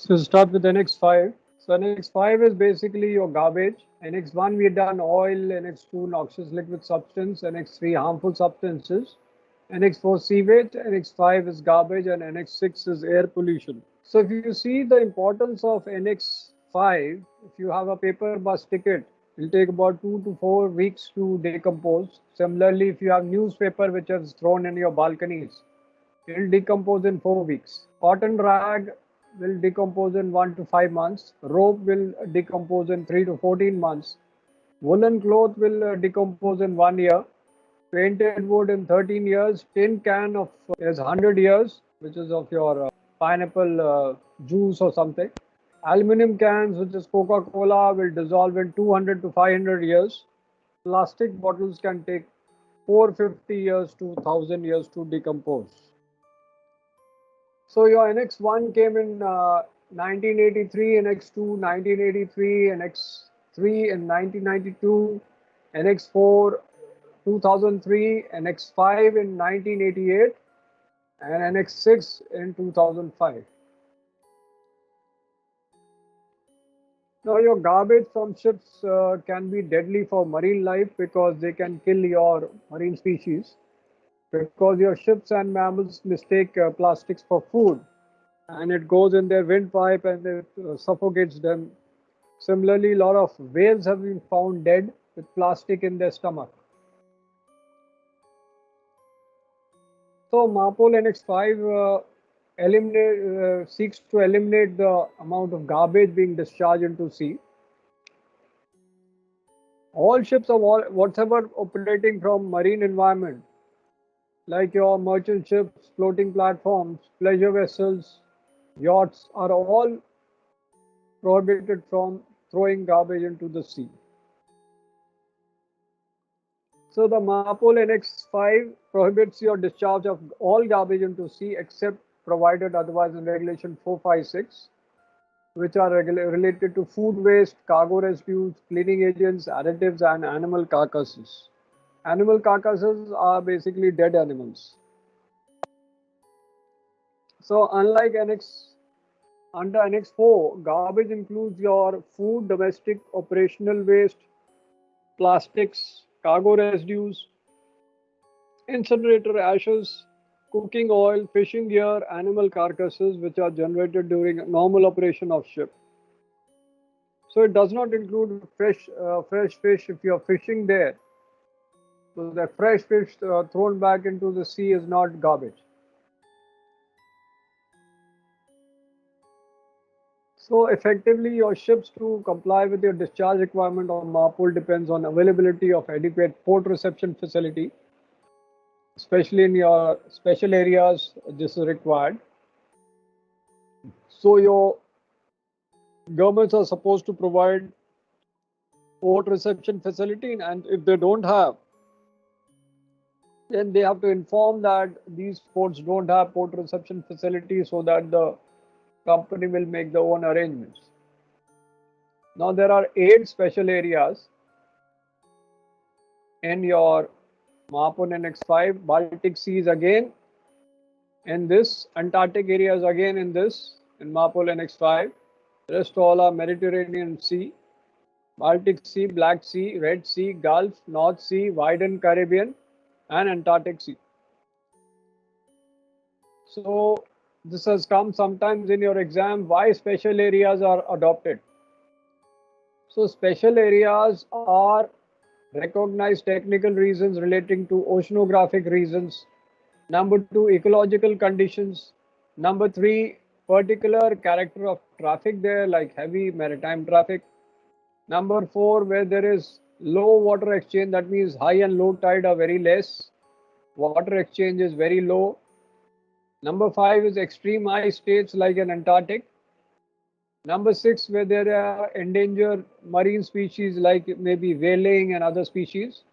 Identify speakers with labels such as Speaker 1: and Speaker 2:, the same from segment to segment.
Speaker 1: So start with NX5. So NX5 is basically your garbage. NX1 we done oil, NX2 noxious liquid substance, NX3 harmful substances, NX4 sewage, NX5 is garbage, and NX6 is air pollution. So if you see the importance of NX5, if you have a paper bus ticket, it will take about 2 to 4 weeks to decompose. Similarly, if you have newspaper which is thrown in your balconies, it will decompose in 4 weeks. Cotton rag will decompose in 1 to 5 months. Rope will decompose in 3 to 14 months. Woolen cloth will decompose in 1 year. Painted wood in 13 years. Tin can of is 100 years, which is of your pineapple juice or something. Aluminum cans, which is Coca-Cola, will dissolve in 200 to 500 years. Plastic bottles can take 450 years to 1000 years to decompose. So your NX1 came in 1983, NX2 1983, NX3 in 1992, NX4 2003, NX5 in 1988, and NX6 in 2005. Now your garbage from ships can be deadly for marine life because they can kill your marine species, because your ships and mammals mistake plastics for food, and it goes in their windpipe and it suffocates them. Similarly, a lot of whales have been found dead with plastic in their stomach. So MARPOL NX5 seeks to eliminate the amount of garbage being discharged into sea. All ships of whatever operating from marine environment, like your merchant ships, floating platforms, pleasure vessels, yachts, are all prohibited from throwing garbage into the sea. So the MARPOL NX5 prohibits your discharge of all garbage into sea except provided otherwise in Regulation 456, which are related to food waste, cargo residues, cleaning agents, additives, and animal carcasses. Animal carcasses are basically dead animals. So unlike under NX4, garbage includes your food, domestic, operational waste, plastics, cargo residues, incinerator ashes, cooking oil, fishing gear, animal carcasses which are generated during normal operation of ship. So it does not include fresh fish if you are fishing there. So the fresh fish thrown back into the sea is not garbage. So effectively, your ships to comply with your discharge requirement on MARPOL depends on availability of adequate port reception facility, especially in your special areas. This is required. So your governments are supposed to provide port reception facility, and if they don't have, then they have to inform that these ports don't have port reception facility so that the company will make their own arrangements. Now there are 8 special areas in your MARPOL NX5. Baltic Sea is again in this, Antarctic area is again in this, in MARPOL NX5. The rest all are Mediterranean Sea, Baltic Sea, Black Sea, Red Sea, Gulf, North Sea, Widened Caribbean, and Antarctic Sea. So this has come sometimes in your exam, why special areas are adopted. So special areas are recognized technical reasons relating to oceanographic reasons. Number 2, ecological conditions. Number 3, particular character of traffic there, like heavy maritime traffic. Number 4, where there is low water exchange, that means high and low tide are very less. Water exchange is very low. Number 5 is extreme ice states like in Antarctic. Number 6, where there are endangered marine species like maybe whaling and other species.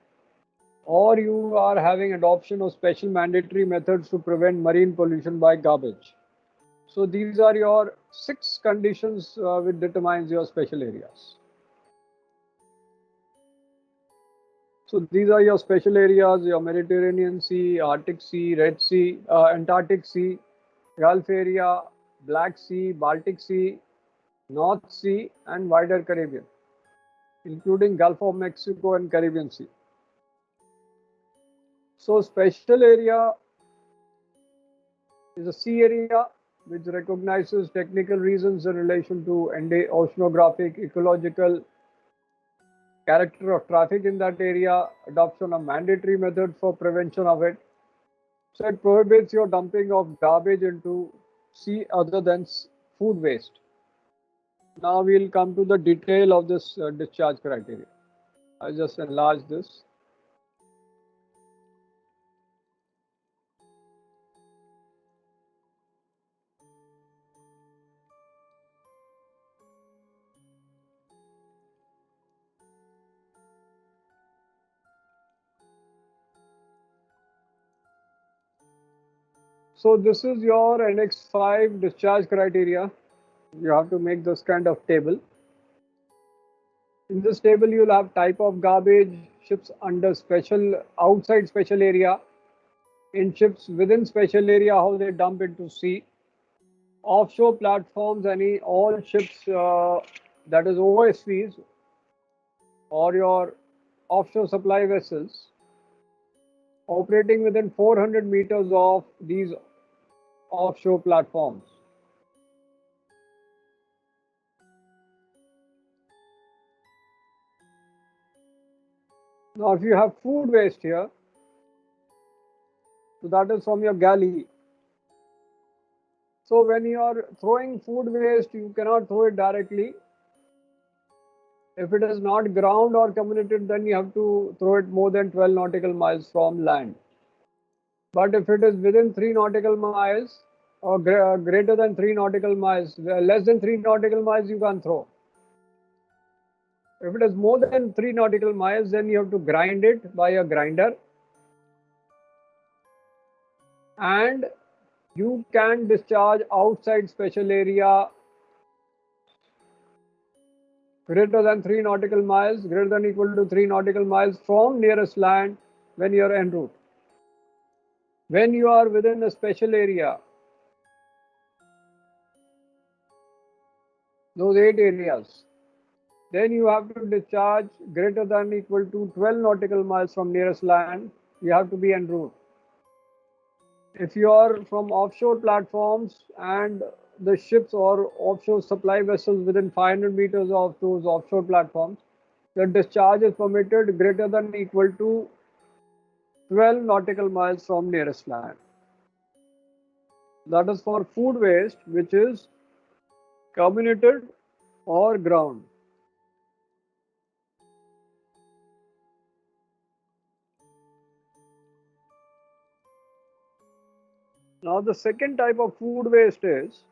Speaker 1: Or you are having adoption of special mandatory methods to prevent marine pollution by garbage. So these are your 6 conditions which determines your special areas. So these are your special areas, your Mediterranean Sea, Arctic Sea, Red Sea, Antarctic Sea, Gulf area, Black Sea, Baltic Sea, North Sea, and wider Caribbean, including Gulf of Mexico and Caribbean Sea. So special area is a sea area which recognizes technical reasons in relation to oceanographic, ecological character of traffic in that area, adoption of mandatory methods for prevention of it. So it prohibits your dumping of garbage into sea other than food waste. Now we'll come to the detail of this discharge criteria. I'll just enlarge this. So this is your Annex 5 discharge criteria. You have to make this kind of table. In this table, you'll have type of garbage, ships under special, outside special area, in ships within special area, how they dump into sea, offshore platforms, all ships that is OSVs or your offshore supply vessels operating within 400 meters of these offshore platforms. Now, if you have food waste here, so that is from your galley. So when you are throwing food waste, you cannot throw it directly. If it is not ground or comminuted, then you have to throw it more than 12 nautical miles from land. But if it is within 3 nautical miles or greater than 3 nautical miles, less than 3 nautical miles, you can throw. If it is more than 3 nautical miles, then you have to grind it by a grinder. And you can discharge outside special area greater than 3 nautical miles, greater than equal to 3 nautical miles from nearest land when you are en route. When you are within a special area, those 8 areas, then you have to discharge greater than equal to 12 nautical miles from nearest land. You have to be en route. If you are from offshore platforms and the ships or offshore supply vessels within 500 meters of those offshore platforms, the discharge is permitted greater than equal to 12 nautical miles from nearest land. That is for food waste, which is comminuted or ground. Now the second type of food waste is,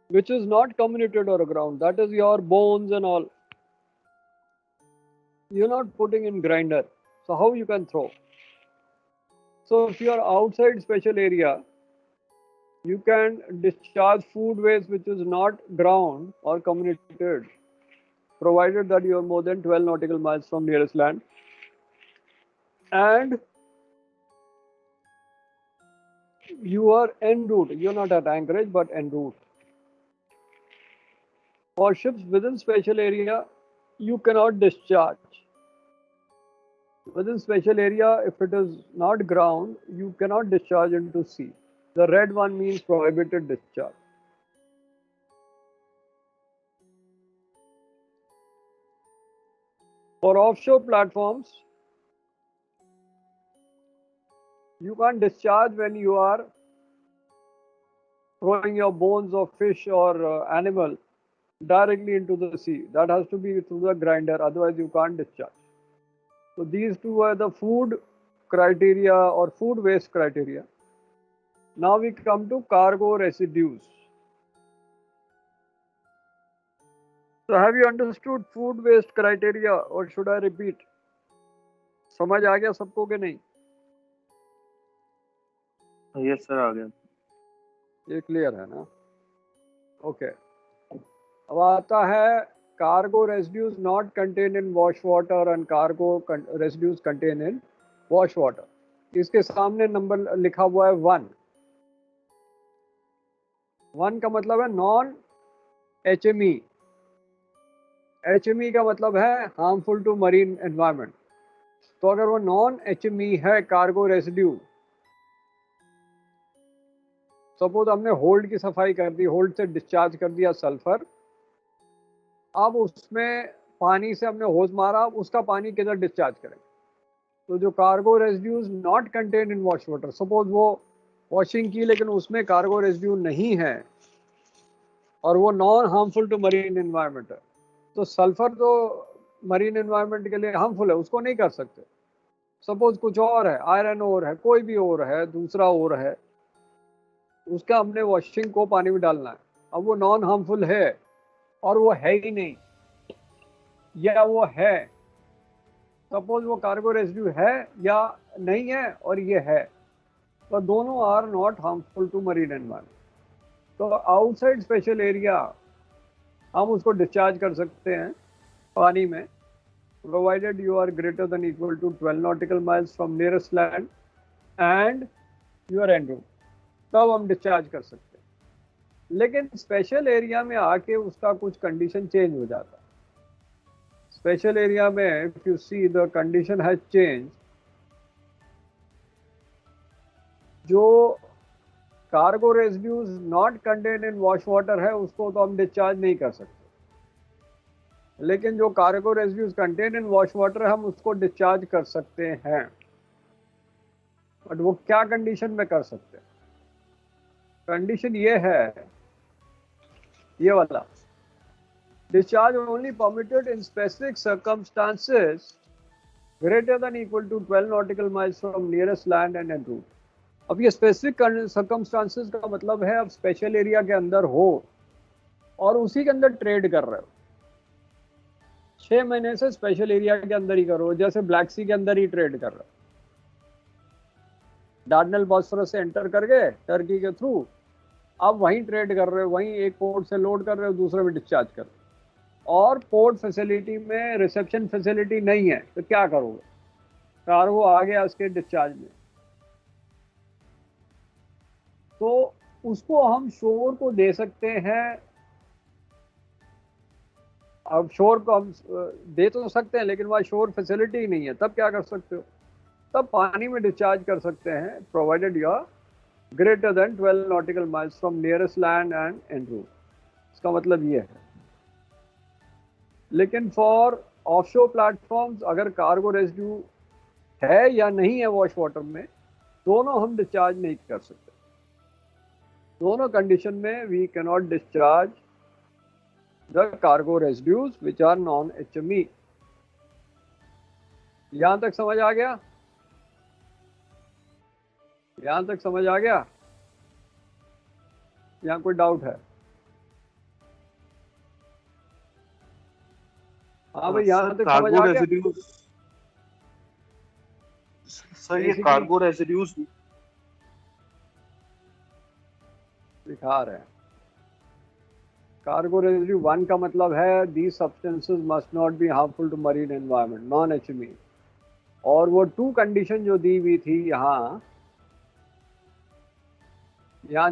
Speaker 1: which is not comminuted or ground, that is your bones and all. You're not putting in grinder. So how you can throw? So if you are outside special area, you can discharge food waste which is not ground or comminuted, provided that you are more than 12 nautical miles from nearest land. And you are en route. You're not at anchorage, but en route. For ships within special area, you cannot discharge. Within special area, if it is not ground, you cannot discharge into sea. The red one means prohibited discharge. For offshore platforms, you can't discharge when you are throwing your bones of fish or animal directly into the sea. That has to be through the grinder, otherwise you can't discharge. So these two are the food criteria or food waste criteria. Now we come to cargo residues. So have you understood food waste criteria or should I repeat? समझ आ गया सबको कि नहीं?
Speaker 2: Yes sir आ गया.
Speaker 1: ये clear है ना? Okay. अब आता है cargo residues not contained in wash water and cargo residues contained in wash water. इसके सामने नंबर लिखा हुआ है 1. 1 का मतलब है नॉन HME। HME का मतलब है हार्मफुल टू मरीन एनवायरनमेंट। तो अगर वो नॉन HME है कार्गो रेसिड्यू, सपोज हमने होल्ड की सफाई कर दी, होल्ड से डिस्चार्ज कर दिया सल्फर, अब उसमें पानी से हमने होज मारा, अब उसका पानी किधर डिस्चार्ज करें? तो जो cargo residues not contain in wash water, suppose वो वॉशिंग की लेकिन उसमें कार्गो रेसिड्यू नहीं है और वो non harmful to marine environment है, तो सल्फर तो मरीन एनवायरनमेंट के लिए हार्मफुल है, उसको नहीं कर सकते। सपोज कुछ और है, आयरन ओर है, कोई भी ओर है, दूसरा ओर है, उसका हमने वॉशिंग को पानी में डालना है, अब वो नॉन हार्मफुल है और वो है ही नहीं, या वो है, सपोज वो कार्गो रेसिड्यू है या नहीं है और ये है, तो दोनों are not harmful to marine environment. तो आउटसाइड स्पेशल एरिया हम उसको डिस्चार्ज कर सकते हैं पानी में, provided you are greater than equal to 12 nautical miles from nearest land and your and room, तब हम डिस्चार्ज कर सकते हैं। लेकिन स्पेशल एरिया में आके उसका कुछ कंडीशन चेंज हो जाता है। स्पेशल एरिया में if you see the condition has change, जो cargo residues not contain in wash water है उसको तो हम डिस्चार्ज नहीं कर सकते, लेकिन जो cargo residues contain in wash water हम उसको डिस्चार्ज कर सकते हैं। बट वो क्या कंडीशन में कर सकते हैं? कंडीशन ये है, ये वाला, discharge only permitted in specific circumstances greater than equal to 12 nautical miles from nearest land and en route। अब ये स्पेसिफिक सर्कमस्टांसेस का मतलब है अब स्पेशल एरिया के अंदर हो और उसी के अंदर ट्रेड कर रहे हो, 6 महीने से स्पेशल एरिया के अंदर ही करो, जैसे ब्लैक सी के अंदर ही ट्रेड कर रहे हो, डार्डनल बॉस्फोरस से एंटर कर गए टर्की के थ्रू, अब वहीं ट्रेड कर रहे हो, वहीं एक पोर्ट से लोड कर रहे हो, दूसरे में डिस्चार्ज कर रहे हो, और पोर्ट फैसिलिटी में रिसेप्शन फैसिलिटी नहीं है, तो क्या करोगे? कार्गो आ गया उसके डिस्चार्ज में, तो उसको हम शोर को दे सकते हैं। अब शोर को हम दे तो सकते हैं लेकिन वहाँ शोर फैसिलिटी ही नहीं है, तब क्या कर सकते हो? तब पानी में डिस्चार्ज कर सकते हैं, provided you are greater than 12 nautical miles from nearest land and en route. इसका मतलब ये है। लेकिन फॉर ऑफशोर प्लेटफॉर्म्स अगर कार्गो रेसिड्यू है या नहीं है वॉश वाटर में, दोनों हम डिस्चार्ज नहीं कर सकते। दोनों कंडीशन में we can not discharge the cargo residues which are non HME। यहां तक समझ आ गया? यहां तक समझ आ गया? यहां कोई डाउट है? हाँ भाई, यहां तक समझ आ गया?
Speaker 2: सर ये कार्गो रेसिड्यूज
Speaker 1: दिखा रहे हैं। कार्गो रेसिड्यू 1 का मतलब है these substances must not be harmful to marine environment, non HME। और वो 2 कंडीशन जो दी हुई थी यहाँ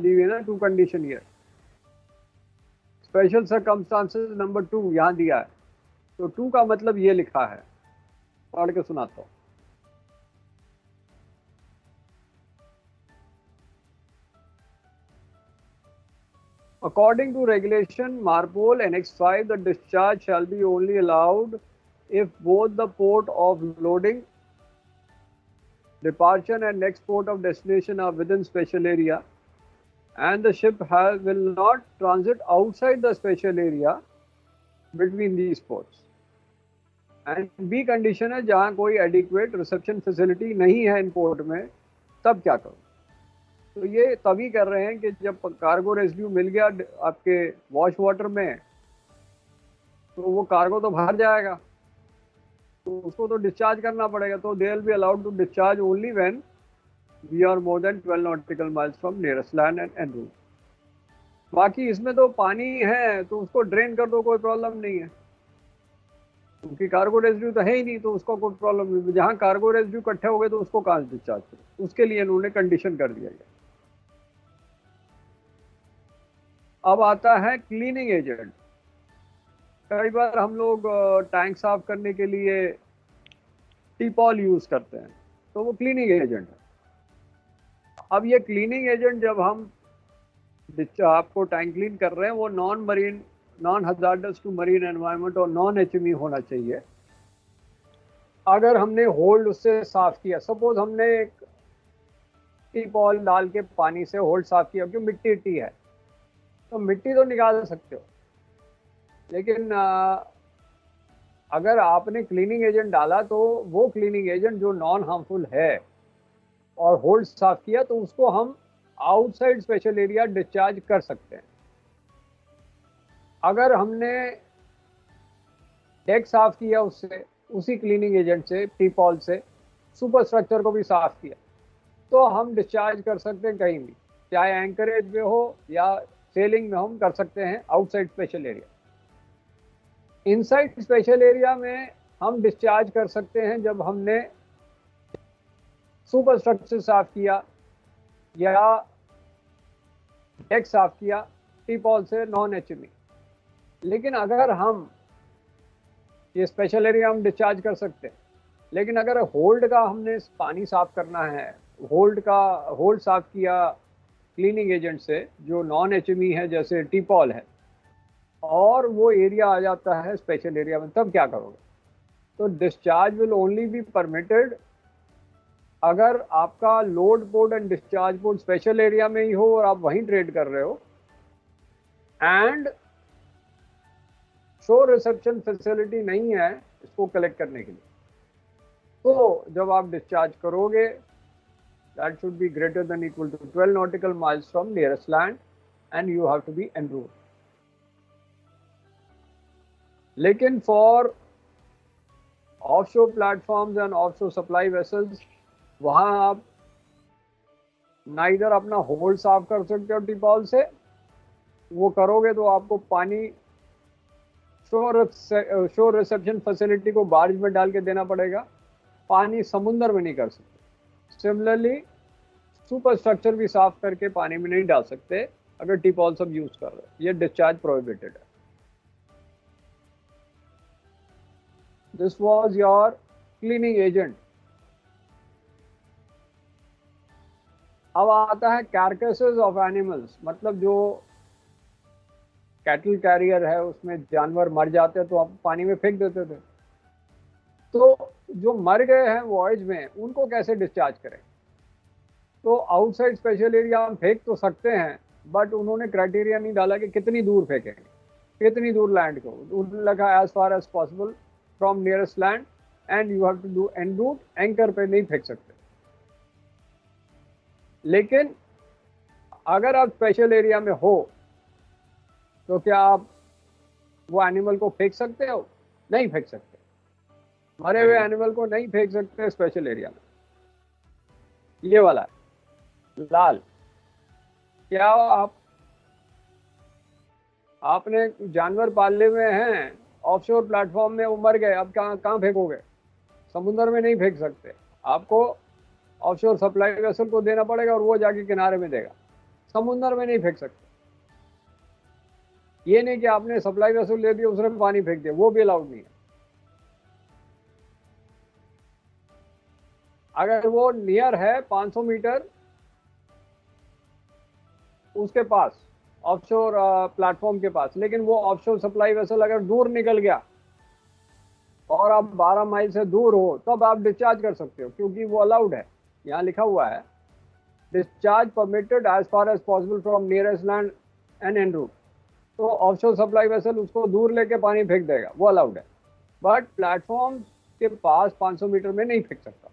Speaker 1: दी हुई ना 2 कंडीशन, ये स्पेशल सर्कमस्टांसेस नंबर 2 यहाँ दिया है। तो 2 का मतलब ये लिखा है, पढ़ के सुनाता हूँ। According to regulation MARPOL Annex V, the discharge shall be only allowed if both the port of loading, departure and next port of destination are within special area and the ship will not transit outside the special area between these ports। And B condition है जहाँ कोई adequate reception facility नहीं है इन port में, तब क्या करो? तो ये तभी कर रहे हैं कि जब कार्गो रेसिड्यू मिल गया आपके वॉश वाटर में, तो वो कार्गो तो बाहर जाएगा, तो उसको तो डिस्चार्ज करना पड़ेगा। तो they will be allowed to discharge only when we are more than 12 nautical miles from nearest land en route. बाकी इसमें तो पानी है तो उसको ड्रेन कर दो, कोई प्रॉब्लम नहीं है, क्योंकि कार्गो रेसिड्यू तो है ही नहीं, तो उसको कोई प्रॉब्लम नहीं। जहाँ कार्गो रेसिड्यू इकट्ठे हो गए तो उसको कहाँ से डिस्चार्ज करो? उसके लिए इन्होंने कंडीशन कर दिया गया। अब आता है क्लीनिंग एजेंट। कई बार हम लोग टैंक साफ करने के लिए टीपॉल यूज करते हैं, तो वो क्लीनिंग एजेंट है। अब ये क्लीनिंग एजेंट जब हम आपको टैंक क्लीन कर रहे हैं, वो non marine, non hazardous to marine environment और नॉन एचएमई होना चाहिए। अगर हमने होल्ड उससे साफ किया, सपोज हमने एक टीपॉल डाल के पानी से होल्ड साफ किया, क्योंकि मिट्टी है, तो मिट्टी तो निकाल सकते हो, लेकिन अगर आपने क्लीनिंग एजेंट डाला तो वो क्लीनिंग एजेंट जो नॉन हार्मफुल है और होल्ड साफ किया, तो उसको हम आउटसाइड स्पेशल एरिया डिस्चार्ज कर सकते हैं। अगर हमने डेक साफ किया उससे, उसी क्लीनिंग एजेंट से, टीपॉल से, सुपर स्ट्रक्चर को भी साफ किया, तो हम डिस्चार्ज कर सकते हैं कहीं भी, चाहे एंकरेज में हो या सेलिंग में, हम कर सकते हैं outside special area. Inside special area में हम डिस्चार्ज कर सकते हैं जब हमने सुपर स्ट्रक्चर साफ किया या डेक साफ किया टीपॉल से, नॉन एचएमई। लेकिन अगर हम ये स्पेशल एरिया हम डिस्चार्ज कर सकते हैं, लेकिन अगर होल्ड का हमने पानी साफ करना है, होल्ड साफ किया क्लीनिंग एजेंट से जो नॉन एचएमई है, जैसे टीपॉल है, और वो एरिया आ जाता है स्पेशल एरिया में, तब क्या करोगे? तो discharge will only be permitted अगर आपका load port and discharge port special area में ही हो और आप वहीं ट्रेड कर रहे हो, एंड शोर रिसेप्शन फैसिलिटी नहीं है इसको कलेक्ट करने के लिए। तो जब आप डिस्चार्ज करोगे, that should be greater than equal to 12 nautical miles from nearest land and you have to be en route. लेकिन for offshore platforms and offshore supply vessels, वहाँ आप ना इधर अपना होल्ड साफ कर सकते हो टीपॉल से, वो करोगे तो आपको पानी शोर रिसेप्शन फैसिलिटी को बारिश में डाल के देना पड़ेगा, पानी समुद्र में नहीं कर सकते। सिमिलरली सुपर स्ट्रक्चर भी साफ करके पानी में नहीं डाल सकते अगर टीपॉल सब यूज कर रहे हो, ये डिस्चार्ज प्रोहिबिटेड है। This was your cleaning agent. अब आता है कैरकेसेस ऑफ एनिमल्स, मतलब जो कैटल कैरियर है उसमें जानवर मर जाते हैं तो आप पानी में फेंक देते थे, तो जो मर गए हैं वॉयज में उनको कैसे डिस्चार्ज करें? तो आउटसाइड स्पेशल एरिया हम फेंक तो सकते हैं, बट उन्होंने क्राइटेरिया नहीं डाला कि कितनी दूर फेंकेंगे, कितनी दूर लैंड को। उन्होंने लिखा as far as possible from nearest land and you have to do en route, anchor पे नहीं फेंक सकते। लेकिन अगर आप स्पेशल एरिया में हो तो क्या आप वो एनिमल को फेंक सकते हो? नहीं फेंक सकते, मरे हुए एनिमल को नहीं फेंक सकते स्पेशल एरिया में। ये वाला है लाल। क्या आपने जानवर पाले हुए हैं ऑफशोर प्लेटफॉर्म में, वो मर गए, अब कहाँ फेंकोगे? समुद्र में नहीं फेंक सकते, आपको ऑफशोर सप्लाई वेसल को देना पड़ेगा और वो जाके किनारे में देगा, समुद्र में नहीं फेंक सकते। ये नहीं कि आपने सप्लाई वेसल ले दिया उसमें पानी फेंक दिया, वो भी अलाउड नहीं है। अगर वो नियर है 500 मीटर उसके पास, ऑफशोर प्लेटफॉर्म के पास, लेकिन वो ऑफशोर सप्लाई वेसल अगर दूर निकल गया और आप 12 माइल से दूर हो, तब आप डिस्चार्ज कर सकते हो, क्योंकि वो अलाउड है। यहाँ लिखा हुआ है discharge permitted as far as possible from nearest land and en route. तो ऑफशोर सप्लाई वेसल उसको दूर लेके पानी फेंक देगा, वो अलाउड है, बट प्लेटफॉर्म के पास 500 मीटर में नहीं फेंक सकता।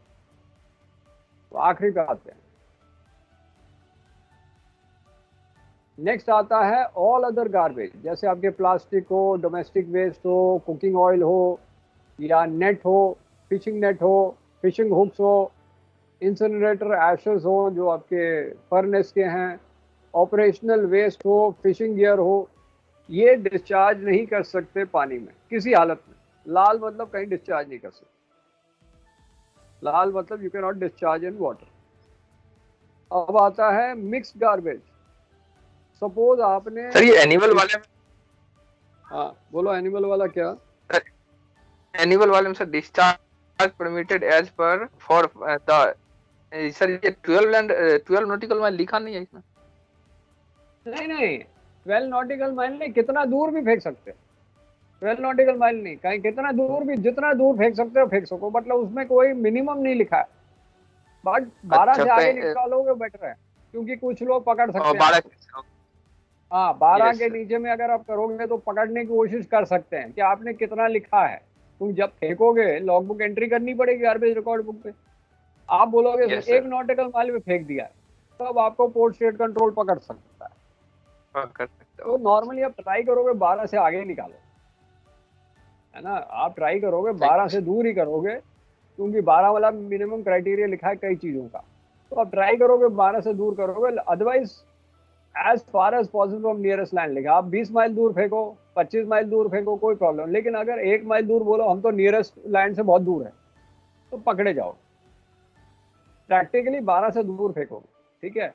Speaker 1: तो आखिरी पे आते हैं। नेक्स्ट आता है ऑल अदर गार्बेज, जैसे आपके प्लास्टिक हो, डोमेस्टिक वेस्ट हो, कुकिंग ऑयल हो, या नेट हो, फिशिंग नेट हो, फिशिंग हुक्स हो, इंसिनरेटर एशेस हो जो आपके फर्नेस के हैं, ऑपरेशनल वेस्ट हो, फिशिंग गियर हो, ये डिस्चार्ज नहीं कर सकते पानी में किसी हालत में। लाल मतलब कहीं डिस्चार्ज नहीं कर सकते, लाल मतलब you can not discharge in water. अब आता है मिक्स्ड गार्बेज, सपोज आपने
Speaker 3: सर ये एनिमल वाले में,
Speaker 1: हाँ बोलो एनिमल वाला क्या?
Speaker 3: एनिमल वाले में sir discharge permitted as far for the, sir ये 12 नॉटिकल माइल लिखा नहीं है इसमें।
Speaker 1: नहीं 12 नॉटिकल माइल नहीं, कितना दूर भी फेंक सकते हैं। 12 नॉटिकल माइल नहीं, कहीं कितना दूर भी, जितना दूर फेंक सकते हो फेंक सको, मतलब उसमें कोई मिनिमम नहीं लिखा है। बट 12
Speaker 3: अच्छा,
Speaker 1: से आगे निकालोगे बेटर है, क्योंकि कुछ लोग पकड़ सकते हैं।
Speaker 3: 12
Speaker 1: हाँ 12
Speaker 3: Yes,
Speaker 1: के
Speaker 3: sir.
Speaker 1: नीचे में अगर आप करोगे तो पकड़ने की कोशिश कर सकते हैं कि आपने कितना लिखा है। तुम जब फेंकोगे लॉग बुक एंट्री करनी पड़ेगी गार्बेज रिकॉर्ड बुक पे। आप बोलोगे
Speaker 3: Yes,
Speaker 1: एक
Speaker 3: sir.
Speaker 1: नॉटिकल माइल में फेंक दिया है, तब आपको पोर्ट स्टेट कंट्रोल पकड़ सकता है।
Speaker 3: कर सकते
Speaker 1: तो
Speaker 3: हो।
Speaker 1: नॉर्मली आप ट्राई करोगे 12 से आगे निकालो, है ना। आप ट्राई करोगे 12 से दूर ही करोगे, क्योंकि 12 वाला मिनिमम क्राइटेरिया लिखा है कई चीज़ों का। तो आप ट्राई करोगे 12 से दूर करोगे, otherwise as far as possible from nearest land लिखा। आप 20 माइल दूर फेंको, 25 माइल दूर फेंको, कोई प्रॉब्लम। लेकिन अगर 1 माइल दूर बोलो हम तो नियरेस्ट लैंड से बहुत दूर है, तो पकड़े जाओ। प्रैक्टिकली 12 से दूर फेंकोगे, ठीक है,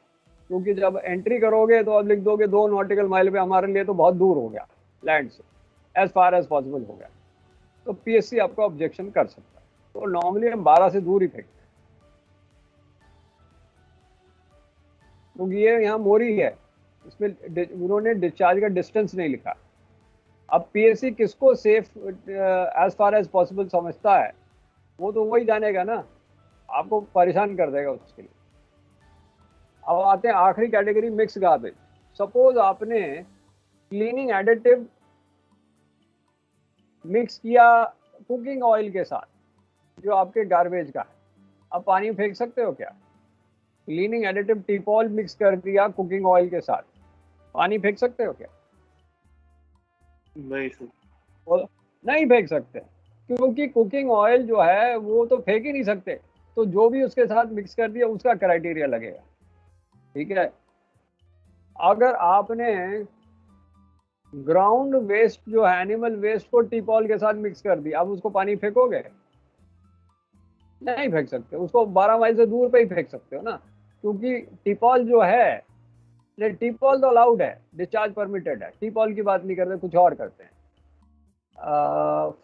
Speaker 1: क्योंकि जब एंट्री करोगे तो आप लिख दोगे 2 नॉटिकल माइल पे हमारे लिए तो बहुत दूर हो गया लैंड से, एज फार एज पॉसिबल हो गया, तो पीएससी आपको ऑब्जेक्शन कर सकता है। तो नॉर्मली हम 12 से दूर ही फेंकते हैं, क्योंकि ये यहाँ मोरी है, इसमें उन्होंने डिस्चार्ज का डिस्टेंस नहीं लिखा। अब पीएससी किसको safe as far as possible समझता है, वो तो वही जानेगा ना, आपको परेशान कर देगा उसके लिए। अब आते हैं आखिरी कैटेगरी, मिक्स गार्बेज। सपोज आपने क्लीनिंग एडिटिव मिक्स किया कुकिंग ऑयल के साथ, जो आपके गार्बेज का है, अब पानी में फेंक सकते हो क्या? क्लीनिंग एडिटिव टीपॉल मिक्स कर दिया कुकिंग ऑयल के साथ, पानी फेंक सकते हो क्या?
Speaker 2: नहीं सर,
Speaker 1: नहीं फेंक सकते, क्योंकि कुकिंग ऑयल जो है वो तो फेंक ही नहीं सकते। तो जो भी उसके साथ मिक्स कर दिया उसका क्राइटेरिया लगेगा, ठीक है। अगर आपने ग्राउंड वेस्ट जो है, एनिमल वेस्ट को टीपॉल के साथ मिक्स कर दिया, अब उसको पानी फेंकोगे? नहीं फेंक सकते, उसको 12 माइल से दूर पे ही फेंक सकते हो ना, क्योंकि टीपॉल जो है, टीपॉल तो अलाउड है, डिस्चार्ज परमिटेड है, टीपॉल की बात नहीं करते, कुछ और करते हैं।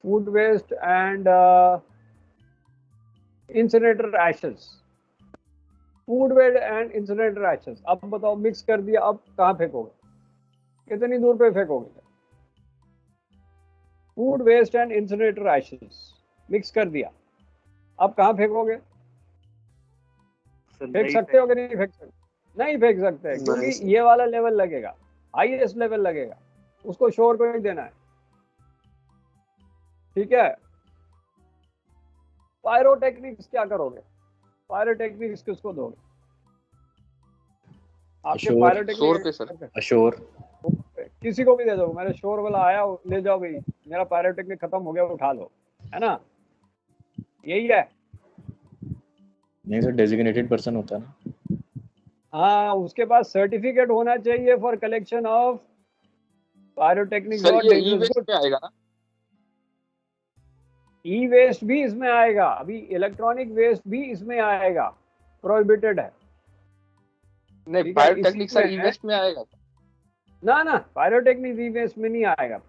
Speaker 1: Food waste and incinerator ashes, food waste and incinerator ashes. अब बताओ मिक्स कर दिया, अब कहाँ फेंकोगे, कितनी दूर पे फेंकोगे? Food waste and incinerator ashes mix कर दिया, अब कहाँ फेंकोगे? फेंक सकते हो कि नहीं फेंक सकते? नहीं फेंक सकते, क्योंकि ये वाला लेवल लगेगा, हाईएस्ट लेवल लगेगा, उसको शोर को ही देना है, ठीक है। पायरोटेक्निक्स क्या करोगे? पायरोटेक्निक्स किसको दोगे? आपके पायरोटेक्निक
Speaker 4: अशोर
Speaker 1: किसी को भी दे दो, मेरे शोर वाला आया ले जाओ भाई, मेरा पायरोटेक्निक खत्म हो गया, उठा लो, है ना, यही है।
Speaker 4: नहीं सर, डेजिग्नेटेड पर्सन होता है ना।
Speaker 1: हाँ, उसके पास सर्टिफिकेट होना चाहिए for collection of pyrotechnic.
Speaker 3: Sir ये ई वेस्ट पे आएगा ना?
Speaker 1: ई वेस्ट भी इसमें आएगा, अभी इलेक्ट्रॉनिक वेस्ट भी इसमें आएगा, प्रोहिबिटेड है।
Speaker 3: नहीं, पायरोटेक्निक सर ई वेस्ट में आएगा
Speaker 1: ना, पायरोटेक्निक ई वेस्ट में नहीं आएगा।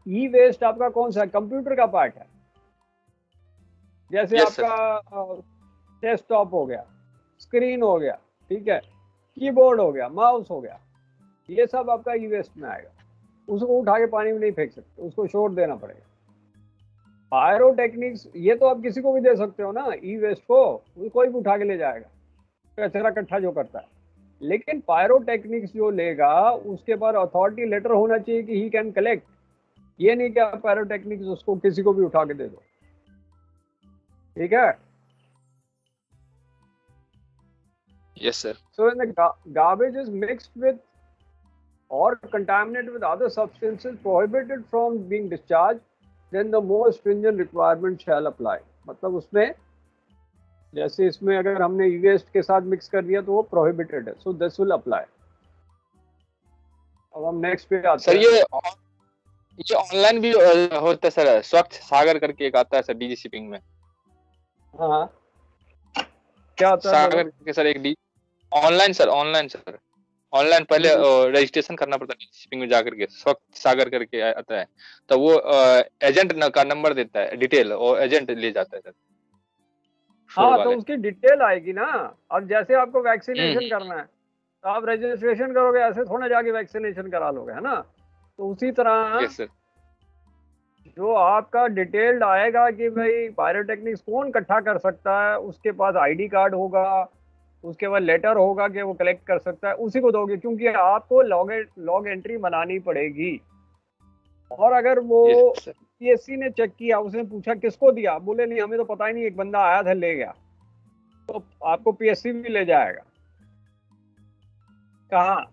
Speaker 1: ई वेस्ट आपका कौन सा है? कंप्यूटर का पार्ट है, जैसे आपका डेस्कटॉप हो गया, स्क्रीन हो गया, ठीक है, कीबोर्ड हो गया, माउस हो गया, ये सब आपका ई वेस्ट में आएगा। उसको उठा के पानी में नहीं फेंक सकते, उसको शोर देना पड़ेगा। पायरोटेक्निक्स ये तो आप किसी को भी दे सकते हो ना, ई वेस्ट को कोई भी उठा के ले जाएगा, कचरा इकट्ठा जो करता है। लेकिन पायरोटेक्निक्स जो लेगा उसके पास अथॉरिटी लेटर होना चाहिए कि ही कैन कलेक्ट। ये नहीं कि आप पायरोटेक्निक्स उसको किसी को भी उठा के दे दो, ठीक है।
Speaker 3: Yes sir.
Speaker 1: So when the garbage is mixed with or contaminated with other substances prohibited from being discharged, then the more stringent requirement shall apply. मतलब उसमें जैसे इसमें अगर हमने ई-वेस्ट के साथ मिक्स कर दिया तो वो प्रोहिबिटेड है, सो दिस विल अप्लाई। अब हम नेक्स्ट पे आते हैं।
Speaker 3: सर ये ऑनलाइन भी होता है सर, स्वच्छ सागर करके एक आता है सर डीजी शिपिंग में।
Speaker 1: हाँ क्या आता है
Speaker 3: सागर के सर एक डी ऑनलाइन सर ऑनलाइन पहले रजिस्ट्रेशन करना पड़ता है शिपिंग में जाकर के, स्वच्छ सागर करके आता है, तो वो एजेंट का नंबर देता है, डिटेल, और एजेंट ले जाता है सर।
Speaker 1: हाँ, तो उसकी डिटेल आएगी ना। अब जैसे आपको वैक्सीनेशन
Speaker 3: हम्म।
Speaker 1: करना है तो आप रजिस्ट्रेशन करोगे, ऐसे थोड़ा जाके वैक्सीनेशन करा लोगे, है ना। तो उसी तरह
Speaker 3: यस सर।
Speaker 1: जो आपका डिटेल्ड आएगा कि भाई पायरोटेक्निक्स कौन इकट्ठा कर सकता है, उसके पास आईडी कार्ड होगा, उसके बाद लेटर होगा कि वो कलेक्ट कर सकता है, उसी को दोगे, क्योंकि आपको लॉग एंट्री बनानी पड़ेगी। और अगर वो
Speaker 3: यस सर।
Speaker 1: पीएससी ने चेक किया, उसने पूछा किसको दिया, बोले नहीं हमें तो पता ही नहीं, एक बंदा आया था ले गया, तो आपको पीएससी भी ले जाएगा। कहाँ?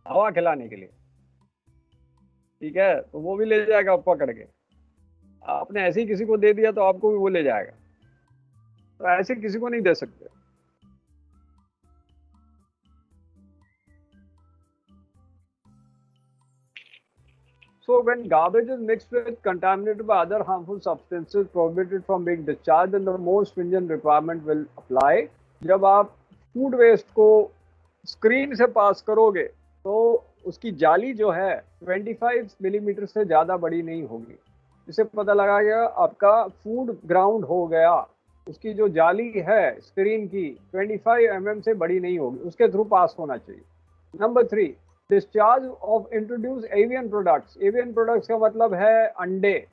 Speaker 1: हवा खिलाने के लिए, ठीक है, तो वो भी ले जाएगा पकड़ के। आपने ऐसे ही किसी को दे दिया तो आपको भी वो ले जाएगा, तो ऐसे किसी को नहीं दे सकते। So when garbage is mixed with contaminated by other harmful substances prohibited from being discharged, then the most stringent requirement will apply. जब आप फूड वेस्ट को स्क्रीन से पास करोगे तो उसकी जाली जो है 25 मिलीमीटर से ज़्यादा बड़ी नहीं होगी। इससे पता लगा गया आपका फूड ग्राउंड हो गया, उसकी जो जाली है स्क्रीन की 25 mm से बड़ी नहीं होगी, उसके थ्रू पास होना चाहिए। Number 3, discharge of introduce avian products. Avian products का मतलब है अंडे,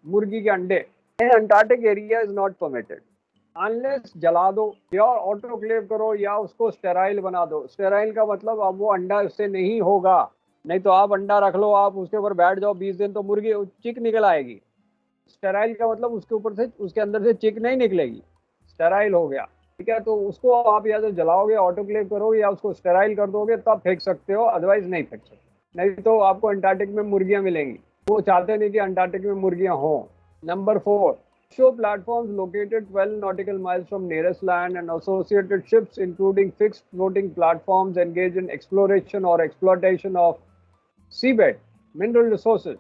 Speaker 1: मुर्गी के अंडे। In Antarctic area is not permitted unless जला दो या ऑटोक्लेव करो या उसको स्टेराइल बना दो। स्टेराइल का मतलब अब वो अंडा उससे नहीं होगा, नहीं तो आप अंडा रख लो, आप उसके ऊपर बैठ जाओ 20 दिन तो मुर्गी चिक निकल आएगी। स्टेराइल का मतलब उसके ऊपर से, उसके अंदर से चिक नहीं निकलेगी, स्टेराइल हो गया, ठीक है। तो उसको आप या तो जलाओगे, ऑटोक्लेव करोगे या उसको स्टेराइल कर दोगे तब फेंक सकते हो, अदरवाइज नहीं फेंक सकते। नहीं तो आपको अंटार्कटिक में मुर्गियां मिलेंगी, वो चाहते नहीं कि अंटार्कटिक में मुर्गियां हों। Number 4, show platforms located 12 nautical miles from nearest land and associated ships including fixed floating platforms engage in exploration or exploitation of seabed mineral resources,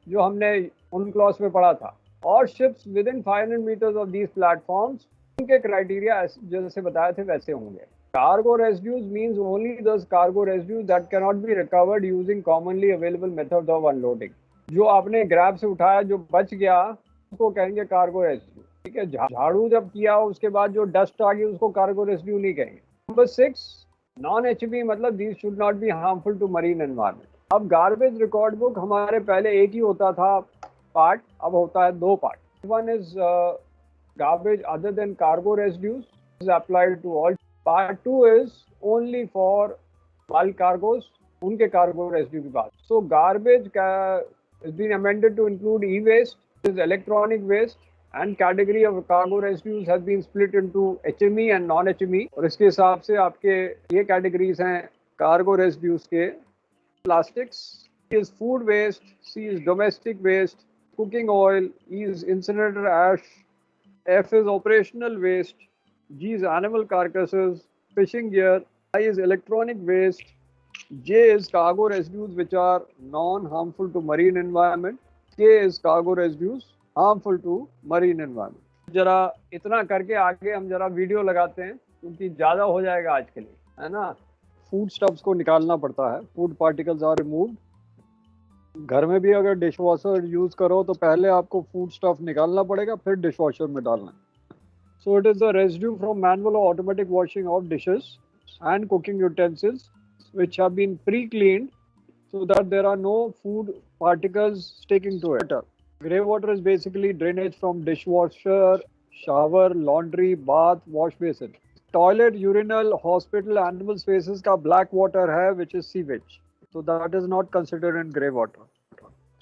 Speaker 1: जो हमने उन क्लॉज में पढ़ा था, और ships within 500 meters of these platforms, उनके criteria जैसे बताए थे वैसे होंगे। Cargo residues means only those cargo residues that cannot be recovered using commonly available methods of unloading। जो आपने ग्रैब से उठाया जो बच गया उसको कहेंगे कार्गो रेसिड्यू, ठीक है। झाड़ू जब किया उसके बाद जो डस्ट आ गई उसको कार्गो रेसिड्यू नहीं कहेंगे। नंबर 6, नॉन एचबी मतलब these should not be harmful to marine environment. अब गार्बेज रिकॉर्ड बुक हमारे पहले एक ही होता था पार्ट, अब होता है 2 part. One is garbage other than cargo residues is applied to all. Part 2 is only for bulk cargoes, उनके cargo residue की बात। So garbage has been amended to include e-waste, which is electronic waste, and category of cargo residues has been split into HME and non-HME। और इसके हिसाब से आपके ये categories हैं cargo residues के। Plastics is food waste, C is domestic waste, cooking oil, E is incinerator ash, F is operational waste, G is animal carcasses, fishing gear, I is electronic waste, J is cargo residues which are non-harmful to marine environment, K is cargo residues harmful to marine environment। जरा इतना करके आगे हम जरा video लगाते हैं क्योंकि ज़्यादा हो जाएगा आज के लिए, है ना। फूड स्टफ्स को निकालना पड़ता है, फूड पार्टिकल्स आर रिमूव्ड। घर में भी अगर डिश वॉशर यूज करो तो पहले आपको फूड स्टफ निकालना पड़ेगा, फिर डिश वॉशर में डालना है। So it is the residue from manual और automatic washing of dishes and cooking utensils which have been pre-cleaned so that there are no food particles sticking to it. Grey water is basically drainage from dishwasher, shower, laundry, bath, wash basin. Toilet, urinal, hospital, animal spaces का black water है which is sewage. So that is not considered in grey water.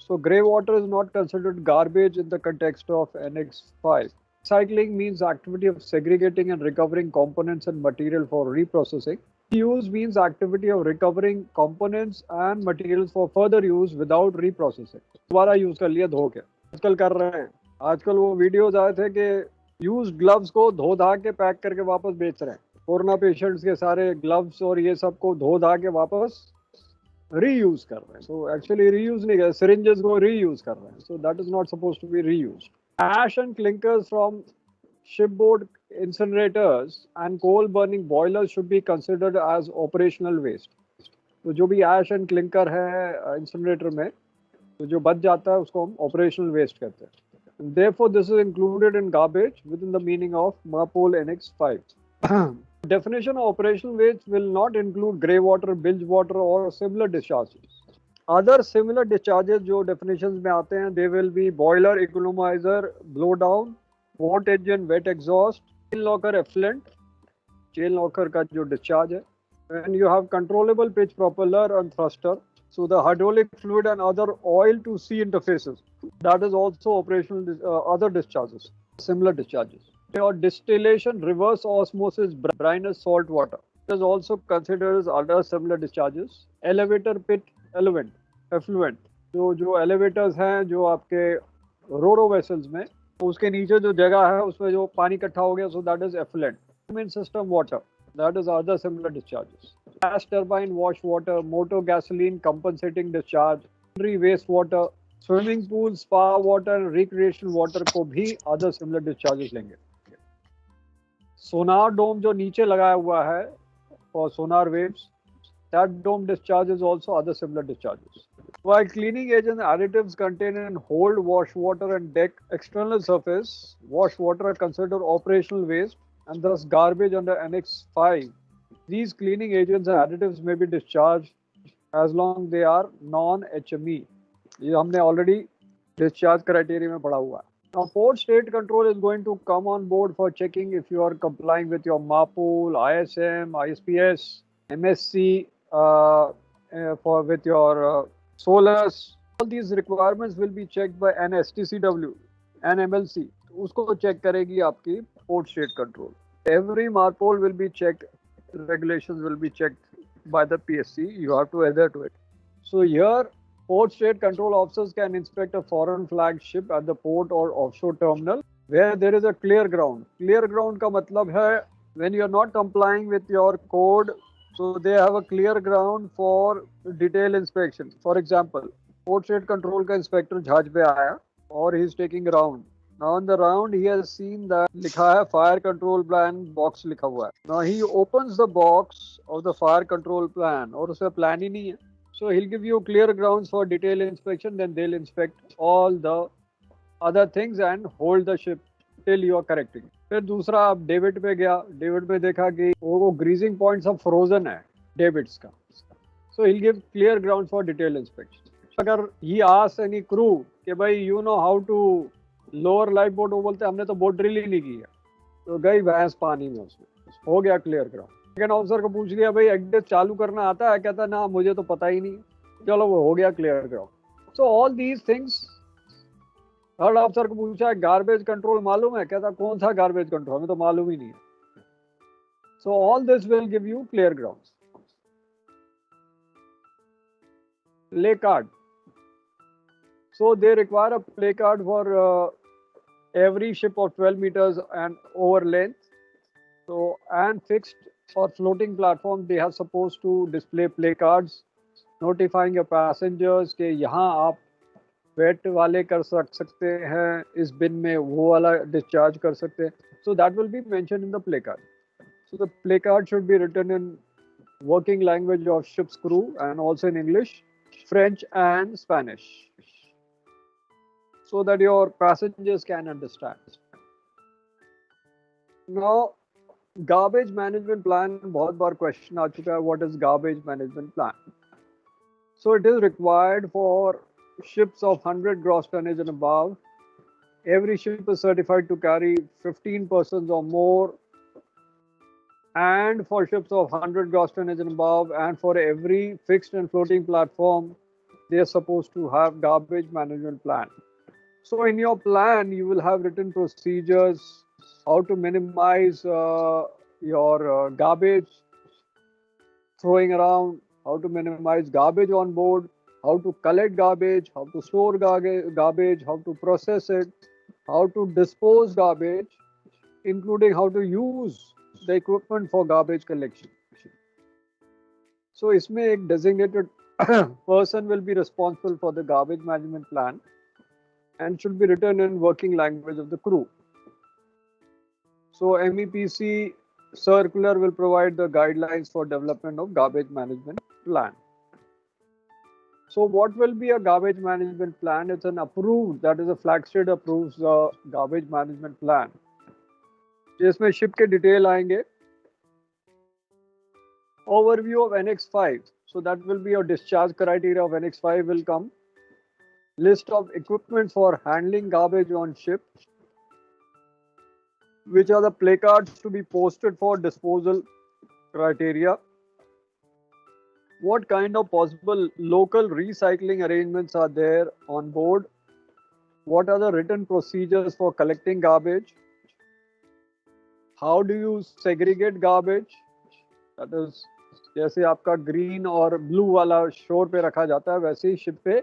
Speaker 1: So grey water is not considered garbage in the context of Annex 5. Recycling means activity of segregating and recovering components and material for reprocessing. Reuse means activity of recovering components and materials for further use without reprocessing. दोबारा use कर लिया धो के, आजकल कर रहे हैं। आजकल वो वीडियोज आए थे कि यूज ग्लव्स को धो धा के पैक करके वापस बेच रहे हैं। कोरोना पेशेंट्स के सारे ग्लव्स और ये सब को धो धा के वापस रीयूज कर रहे हैं। सो एक्चुअली रीयूज नहीं कर, सिरिंजेस को रीयूज कर रहे हैं। So that is not supposed to be reused. Ash and clinkers from shipboard incinerators and coal burning boilers should be considered as operational waste. तो जो भी ऐश एंड क्लिंकर है इंसिनरेटर में, तो जो बच जाता है उसको हम ऑपरेशनल वेस्ट कहते हैं. Therefore, this is included in garbage within the meaning of MARPOL Annex V. Definition of operational waste will not include grey water, bilge water or similar discharges. Other similar discharges जो definitions में आते हैं, they will be boiler, economizer, blow down, port engine, wet exhaust, chain locker effluent, chain locker का जो discharge है, and you have controllable pitch propeller and thruster. So the hydraulic fluid and other oil to sea interfaces, that is also operational other discharges, similar discharges. Or distillation, reverse osmosis, bryness, salt water is also considered as other similar discharges. Elevator pit effluent, जो elevators हैं जो आपके रो vessels में, उसके नीचे जो जगह है उसमें जो पानी इकट्ठा हो गया, so that is effluent. Main system water, that is other similar discharges. Gas turbine wash water, motor gasoline compensating discharge, waste water, swimming pool, spa water and recreational water को भी other similar discharges लेंगे. Sonar dome जो नीचे लगाया हुआ है for sonar waves, that dome discharge is also other similar discharges. While cleaning agents additives contained in hold, wash water and deck external surface, wash water are considered operational waste and thus garbage under Annex V. These cleaning agents and additives may be discharged as long they are non-HME. ये हमने already discharge criteria में पढ़ा हुआ है. Now, Port State Control is going to come on board for checking if you are complying with your MARPOL, ISM, ISPS, MSC, with your SOLAS. All these requirements will be checked by an STCW, an MLC. उसको check करेगी आपकी Port State Control. Every MARPOL will be checked. Regulations will be checked by the PSC. You have to adhere to it. So here, Port State Control officers can inspect a foreign flag ship at the port or offshore terminal where there is a clear ground. Clear ground का मतलब है when you are not complying with your code, so they have a clear ground for detailed inspection. For example, Port State Control का inspector जहाज पे आया और he is taking round. Now on the round he has seen that लिखा है fire control plan box लिखा हुआ है. Now he opens the box of the fire control plan और उसमें plan ही नहीं है. So he'll give you clear grounds for detailed inspection, then they'll inspect all the other things and hold the ship till you are correcting. फिर दूसरा आप David पे गया, David पे देखा कि वो greasing points सब frozen है डेविड्स का. So he'll give clear grounds for detailed inspection. अगर he asks any crew कि भाई you know how to lower lifeboat, वो बोलते हमने तो बोट ड्रिल ही नहीं की है, तो गई भैंस पानी में, उसमें हो गया क्लियर ग्राउंड. सेकंड ऑफिसर को पूछ लिया भाई एग्जिट चालू करना आता है, कहता ना मुझे तो पता ही नहीं, चलो वो हो गया clear ground. So all these things. Third officer को पूछा गार्बेज कंट्रोल मालूम है, कहता कौन सा गार्बेज कंट्रोल, हमें तो मालूम ही नहीं है. So all this will give you clear ground. Play card. So they require a play card for every ship of 12 meters and over length. So and fixed or floating platform, they are supposed to display play cards notifying your passengers कि यहाँ आप wait वाले कर सकते हैं, इस बिन में वो वाला डिस्चार्ज कर सकते हैं. So that will be mentioned in the play card. So the play card should be written in working language of ship's crew and also in English, French and Spanish, so that your passengers can understand. Now, garbage management plan, बहुत बार question आ चुका है, what is garbage management plan? So it is required for ships of 100 gross tonnage and above. Every ship is certified to carry 15 persons or more, and for ships of 100 gross tonnage and above, and for every fixed and floating platform, they are supposed to have garbage management plan. So in your plan, you will have written procedures, how to minimize your garbage throwing around, how to minimize garbage on board, how to collect garbage, how to store garbage, how to process it, how to dispose garbage, including how to use the equipment for garbage collection. So इसमें एक designated person will be responsible for the garbage management plan and should be written in working language of the crew. So MEPC circular will provide the guidelines for development of garbage management plan. So what will be a garbage management plan? It's an approved, that is a flag state approves garbage management plan. जिसमें ship के detail आएंगे. Overview of Annex 5. So that will be your discharge criteria of Annex 5 will come. List of equipment for handling garbage on ship. Which are the placards to be posted for disposal criteria. What kind of possible local recycling arrangements are there on board? What are the written procedures for collecting garbage? How do you segregate garbage? That is, जैसे आपका green और blue वाला शोर पे रखा जाता है, वैसे ही शिप पे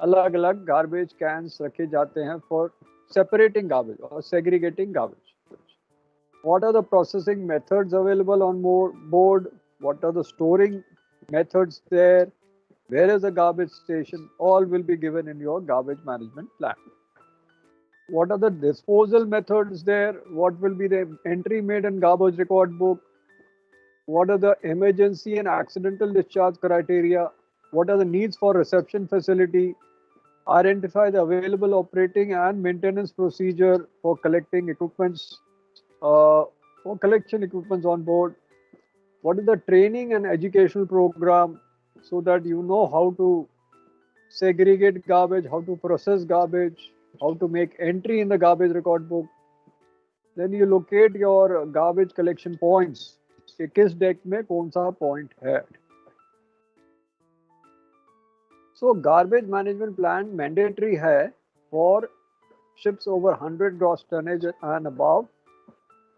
Speaker 1: अलग अलग गार्बेज कैंस रखे जाते हैं for separating garbage or segregating garbage. What are the processing methods available on board? What are the storing methods there? Where is the garbage station? All will be given in your garbage management plan. What are the disposal methods there? What will be the entry made in garbage record book? What are the emergency and accidental discharge criteria? What are the needs for reception facility? Identify the available operating and maintenance procedure for collecting equipments, for collection equipments on board. What is the training and educational program so that you know how to segregate garbage, how to process garbage, how to make entry in the garbage record book. Then you locate your garbage collection points. कि किस deck में कौन सा point है. So garbage management plan mandatory है for ships over 100 gross tonnage and above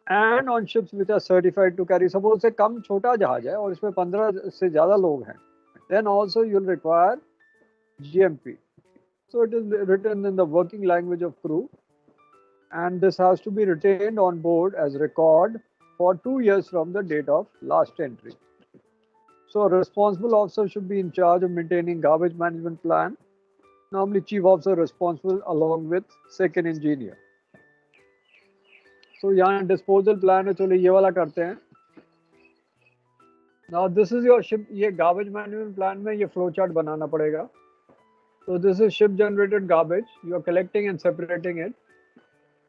Speaker 1: and on ships which are certified to carry. Suppose से कम छोटा जहाज है और इसमें 15 से ज़्यादा लोग हैं, then also you'll require GMP. So it is written in the working language of crew, and this has to be retained on board as record for 2 years from the date of last entry. So a responsible officer should be in charge of maintaining garbage management plan. Normally chief officer responsible along with second engineer. So यहाँ disposal plan है, चलो ये वाला करते हैं. Now this is your ship. ये garbage management plan में ये flow chart बनाना पड़ेगा. So this is ship generated garbage. You are collecting and separating it.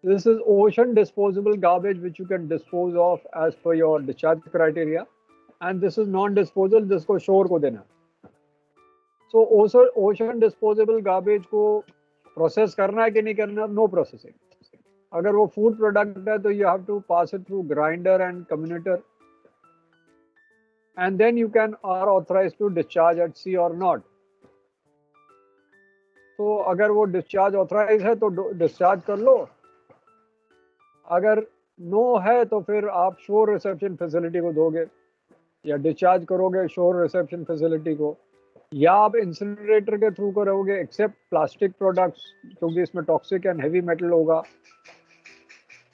Speaker 1: This is ocean disposable garbage which you can dispose of as per your discharge criteria. And this is non-disposal, जिसको shore को देना. So also ocean disposable garbage को process करना है कि नहीं करना? No processing. अगर वो food product है तो you have to pass it through grinder and comminutor. And then you are authorized to discharge at sea or not. तो अगर वो discharge authorized है तो discharge कर लो. अगर नो है तो फिर आप शोर रिसेप्शन फैसिलिटी को दोगे या डिस्चार्ज करोगे शोर रिसेप्शन फैसिलिटी को, या आप इंसिनरेटर के थ्रू करोगे एक्सेप्ट प्लास्टिक प्रोडक्ट्स, क्योंकि इसमें टॉक्सिक एंड हेवी मेटल होगा.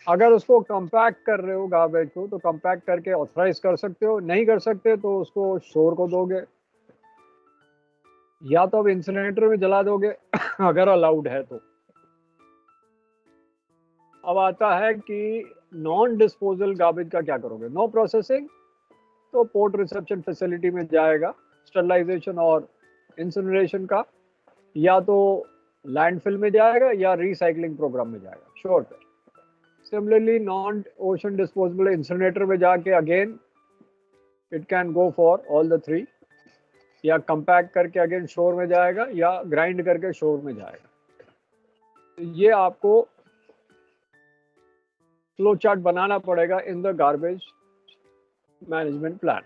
Speaker 1: अगर उसको कंपैक्ट कर रहे हो गार्बेज को तो कंपैक्ट करके ऑथराइज कर सकते हो, नहीं कर सकते तो उसको शोर को दोगे, या तो आप इंसिनरेटर में जला दोगे अगर अलाउड है तो. अब आता है कि नॉन डिस्पोजल गार्बेज का क्या करोगे. नो प्रोसेसिंग तो पोर्ट रिसेप्शन फैसिलिटी में जाएगा स्टरलाइजेशन और इंसिनरेशन का, या तो लैंडफिल में जाएगा या रिसाइकलिंग प्रोग्राम में जाएगा श्योर पे. Similarly non ocean disposable incinerator में जाके again it can go for all the 3, या कंपैक्ट करके अगेन शोर में जाएगा या ग्राइंड करके शोर में जाएगा. तो ये आपको फ्लो चार्ट बनाना पड़ेगा in the garbage management plan.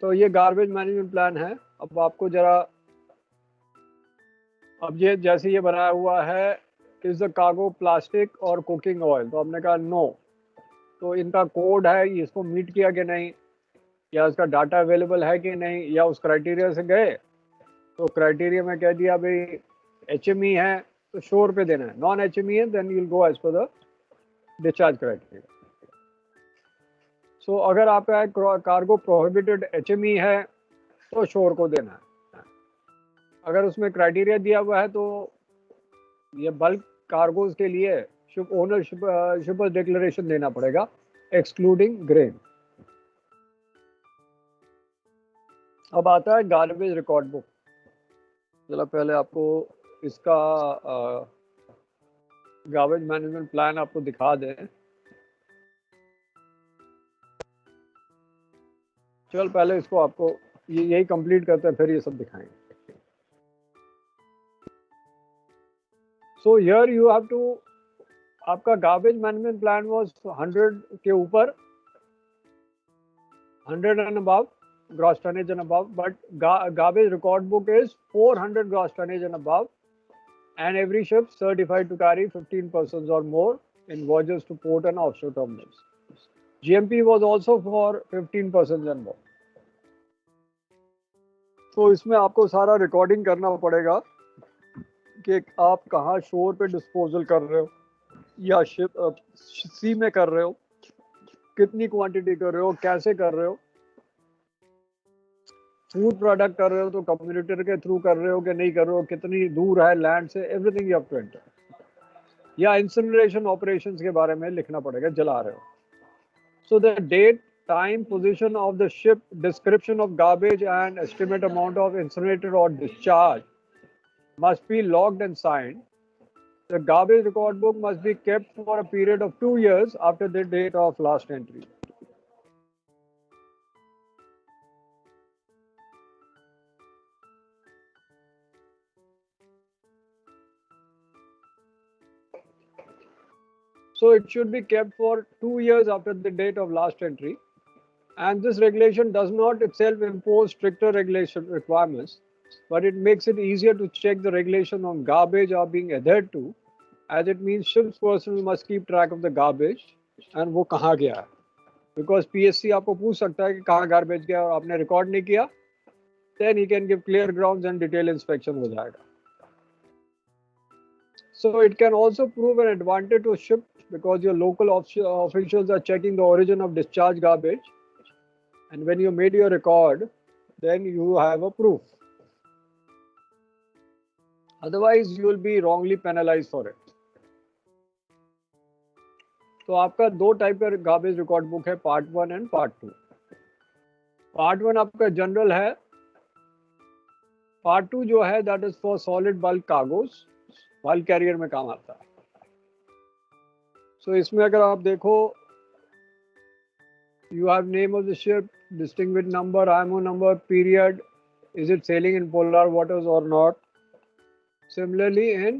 Speaker 1: तो ये गार्बेज मैनेजमेंट प्लान है. अब आपको जरा, अब ये जैसे ये बनाया हुआ है इज द कार्गो प्लास्टिक और कुकिंग ऑयल, तो हमने कहा नो. तो इनका कोड है, इसको मीट किया कि नहीं, या इसका डाटा अवेलेबल है कि नहीं, या उस क्राइटेरिया से गए तो क्राइटेरिया में कह दिया भाई HME है तो शोर पे देना है, नॉन HME है then you will go as per the discharge criteria. So अगर आपका कार्गो प्रोहिबिटेड HME है तो शोर को देना है. अगर उसमें क्राइटेरिया दिया हुआ है तो ये बल्क कार्गोज के लिए शिप ओनर शिप डिक्लेरेशन देना पड़ेगा एक्सक्लूडिंग ग्रेन. अब आता है गार्बेज रिकॉर्ड बुक। चलो पहले आपको इसका गार्बेज मैनेजमेंट प्लान आपको दिखा दें। चल पहले इसको आपको यही कंप्लीट करते हैं, फिर ये सब दिखाएंगे। So here you have to, आपका गार्बेज मैनेजमेंट प्लान वाज 100 के ऊपर, 100 and above gross tonnage and above, but garbage record book is 400 gross tonnage and above, and every ship certified to carry 15 persons or more in voyages to port and offshore terminals. GMP was also for 15 persons and more. तो इसमें आपको सारा recording करना पड़ेगा कि आप कहाँ शोर पे डिस्पोजल कर रहे हो या शिप सी में कर रहे हो, कितनी क्वांटिटी कर रहे हो, कैसे कर रहे हो, फूड प्रोडक्ट कर रहे हो तो कम्युनिटर के थ्रू कर रहे हो कि नहीं कर रहे हो, कितनी दूर है लैंड से, everything you have to enter. या इंसिनरेशन ऑपरेशंस के बारे में लिखना पड़ेगा, जला रहे हो। So the date, time, position of the ship, description of garbage and estimate amount of incinerated or discharge must be logged and signed. The garbage record book must be kept for a period of 2 years after the date of last entry. So it should be kept for 2 years after the date of last entry. And this regulation does not itself impose stricter regulation requirements, but it makes it easier to check the regulation on garbage are being adhered to, as it means ship's personnel must keep track of the garbage and वो कहाँ गया है, because PSC आपको पूछ सकता है कि कहाँ garbage गया और आपने record नहीं किया, then he can give clear grounds and detailed inspection हो जाएगा. So it can also prove an advantage to a ship because your local officials are checking the origin of discharge garbage. And when you made your record, then you have a proof. Otherwise, you will be wrongly penalized for it. तो आपका दो type का garbage record book है, part 1 and part 2। Part 1 आपका general है, part 2 जो है that is for solid bulk cargoes, bulk carrier में काम आता है। सो इसमें अगर आप देखो, you have name of the ship, distinguished number, IMO number, period, is it sailing in polar waters or not. Similarly in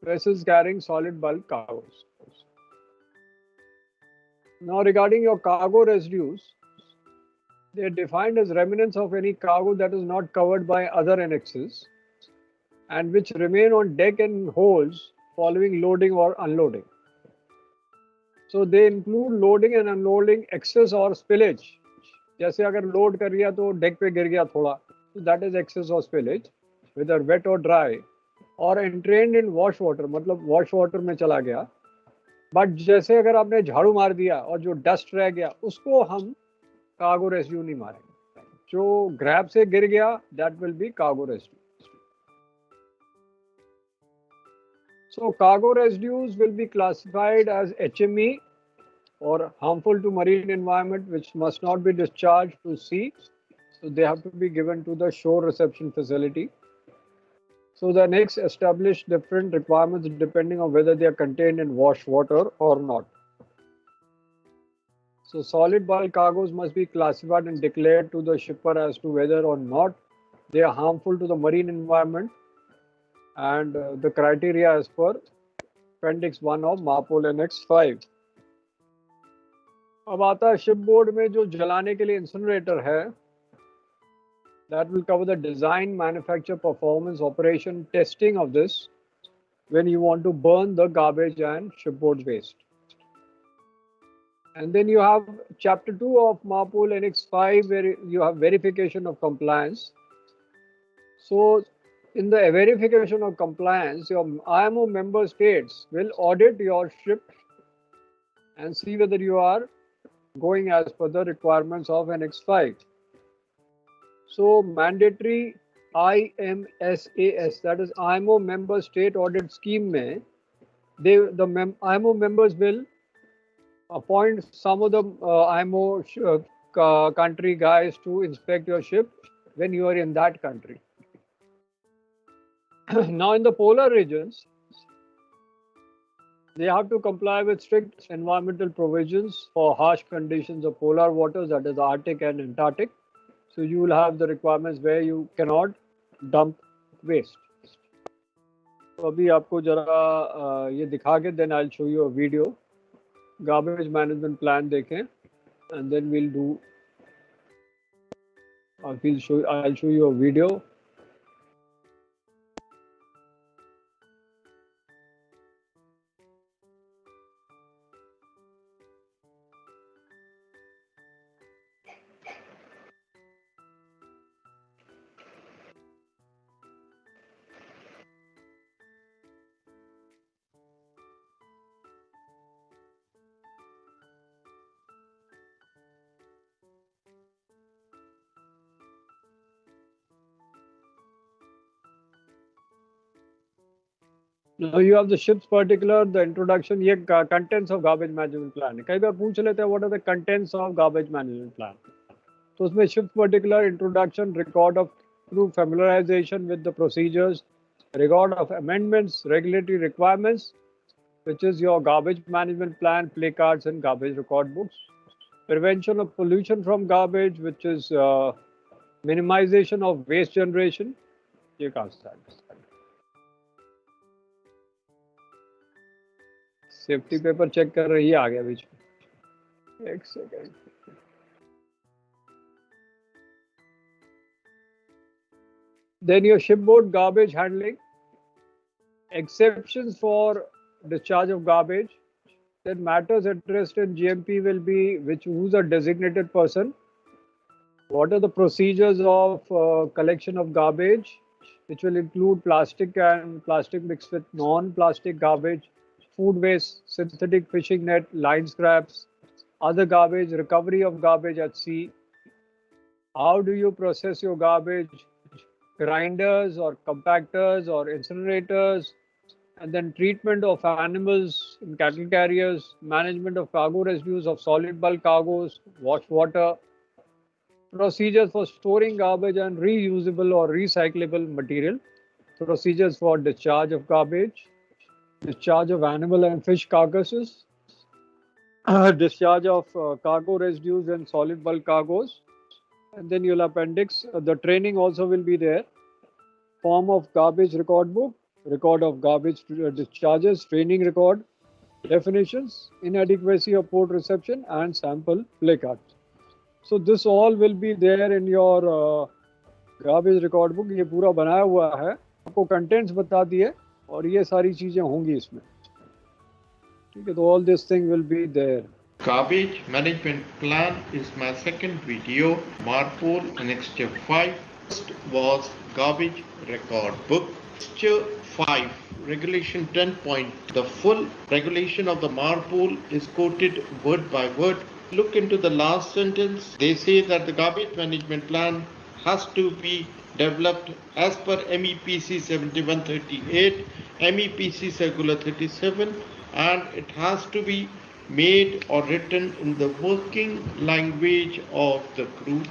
Speaker 1: vessels carrying solid bulk cargoes. Now regarding your cargo residues, they are defined as remnants of any cargo that is not covered by other annexes and which remain on deck and holds following loading or unloading. So they include loading and unloading excess or spillage. जैसे अगर load कर दिया तो deck पे गिर गया थोड़ा, तो दैट इज एक्सेस और spillage, whether wet or dry, और entrained in wash water, मतलब वॉश वाटर में चला गया। बट जैसे अगर आपने झाड़ू मार दिया और जो डस्ट रह गया उसको हम कार्गो रेसिड्यू नहीं मारेंगे। जो ग्रैब से गिर गया that will be cargo residue. So cargo residues will be classified as HME or harmful to marine environment, which must not be discharged to sea. So they have to be given to the shore reception facility. So the next established different requirements depending on whether they are contained in wash water or not. So solid bulk cargoes must be classified and declared to the shipper as to whether or not they are harmful to the marine environment, and the criteria as per Appendix 1 of MARPOL Annex 5. अब आता है ship board में जो जलाने के लिए incinerator है, that will cover the design, manufacture, performance, operation, testing of this when you want to burn the garbage and shipboard waste. And then you have Chapter 2 of MARPOL Annex 5 where you have verification of compliance. So in the verification of compliance, your IMO member states will audit your ship and see whether you are going as per the requirements of Annex 5. So mandatory IMSAS, that is IMO member state audit scheme में, IMO members will appoint some of the IMO country guys to inspect your ship when you are in that country. Now in the polar regions, they have to comply with strict environmental provisions for harsh conditions of polar waters, that is Arctic and Antarctic. So you will have the requirements where you cannot dump waste. तो अभी आपको जरा ये दिखा के then I'll show you a video. Garbage management plan देखें, and then we'll do. I'll show you a video. Now you have the ship's particular, the introduction, ये contents of garbage management plan. कई बार पूछ लेते हैं what are the contents of garbage management plan. तो उसमें ship's particular, introduction, record of crew familiarization with the procedures, record of amendments, regulatory requirements, which is your garbage management plan, play cards and garbage record books, prevention of pollution from garbage, which is minimization of waste generation. ये कहाँ से है? Safety paper check कर रही है, आ गया बीच में, एक second. Then your shipboard garbage handling, exceptions for discharge of garbage. Then matters addressed in GMP will be who's a designated person, what are the procedures of collection of garbage, which will include plastic and plastic mixed with non-plastic garbage, food waste, synthetic fishing net, line scraps, other garbage, recovery of garbage at sea. How do you process your garbage? Grinders or compactors or incinerators, and then treatment of animals in cattle carriers, management of cargo residues of solid bulk cargoes, wash water, procedures for storing garbage and reusable or recyclable material, procedures for discharge of garbage, discharge of animal and fish carcasses, discharge of cargo residues and solid bulk cargoes. And then you'll appendix, the training also will be there. Form of garbage record book, record of garbage discharges, training record, definitions, inadequacy of port reception and sample play cards. So this all will be there in your garbage record book. ये पूरा बनाया हुआ है, आपको contents बता दिए और ये सारी चीजें होंगी इसमें. ठीक है, तो all this thing will be there.
Speaker 5: Garbage management plan is my second video. MARPOL Annex V. First was garbage record book. Lecture 5, Regulation 10 point. The full regulation of the MARPOL is quoted word by word. Look into the last sentence. They say that the garbage management plan has to be developed as per MEPC 7138, MEPC Circular 37, and it has to be made or written in the working language of the crew.